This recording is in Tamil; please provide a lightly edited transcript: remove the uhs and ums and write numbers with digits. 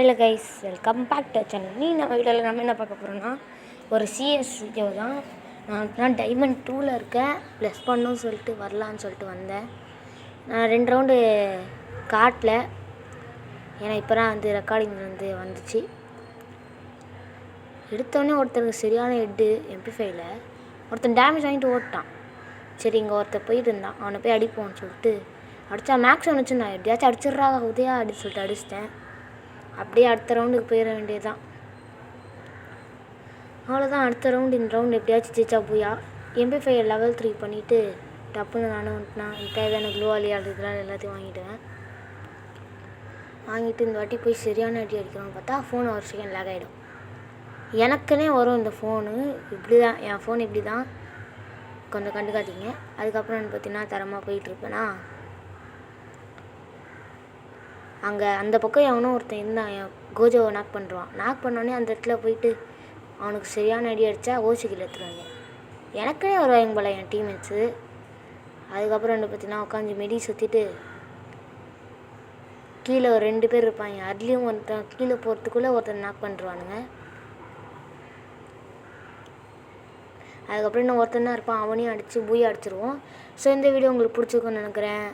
Hello guys, welcome back to channel. நம்ம வீடியோவில் நம்ம என்ன பார்க்க போகிறோம்னா ஒரு சிஎஸ் வீடியோ தான். நான் டைமண்ட் 2ல் இருக்கேன். ப்ளஸ் பண்ணணும்னு சொல்லிட்டு வரலான்னு சொல்லிட்டு வந்தேன். நான் 2 ரவுண்டு காட்டல, ஏன்னா இப்போ தான் ரெக்கார்டிங் வந்துச்சு. எடுத்தோடனே ஒருத்தருக்கு சரியான ஹெட்டு MP5ல ஒருத்தன் டேமேஜ் வாங்கிட்டு ஓட்டான். சரி, இங்கே ஒருத்தர் போயிட்டு இருந்தான், அவனை போய் அடிப்போம்னு சொல்லிட்டு அடித்தா மேக்ஸ் ஒன்று நான் எப்படியாச்சும் அடிச்சிட்றா உதயா அப்படின்னு சொல்லிட்டு அடிச்சிட்டேன். அப்படியே அடுத்த ரவுண்டுக்கு போயிட வேண்டியதுதான். அவ்வளோதான், அடுத்த ரவுண்டு. இந்த ரவுண்டு எப்படியாச்சும் ஜெயிச்சா போயா. MP5 லெவல் 3 பண்ணிவிட்டு டப்புன்னு நானும் தேவையான க்ளோவாலி இதெல்லாம் எல்லாத்தையும் வாங்கிட்டு இந்த வாட்டி போய் சரியான அடி அடிக்கணும்னு பார்த்தா ஃபோன் ஒரு செகண்ட் லேக் ஆகிடும். எனக்குன்னே வரும் இந்த ஃபோனு. இப்படி தான் என் ஃபோன், இப்படி தான், கொஞ்சம் கண்டுக்காதீங்க. அதுக்கப்புறம் பார்த்தீங்கன்னா தரமாக போயிட்டுருப்பேனா, அங்கே அந்த பக்கம் எவனோ ஒருத்தன் இருந்தான், என் கோஜோவை நாக் பண்ணுறான். நாக் பண்ணோடனே அந்த இடத்துல போயிட்டு அவனுக்கு சரியான அடி அடித்தா ஓசிக்கில் எடுத்துருவாங்க. எனக்குன்னே வருவாங்க போல என் டீம்மேட்ஸு. அதுக்கப்புறம் பார்த்தீங்கன்னா உட்காந்து மெடி சுற்றிட்டு கீழே ஒரு 2 பேர் இருப்பாங்க. அதுலேயும் ஒருத்தன் கீழே போகிறதுக்குள்ளே ஒருத்தன் நாக் பண்ணுறானுங்க. அதுக்கப்புறம் இன்னும் ஒருத்தன் தான் இருப்பான், அவனையும் அடித்து பூயா அடிச்சிருவோம். ஸோ இந்த வீடியோ உங்களுக்கு பிடிச்சிருக்குன்னு நினைக்கிறேன்.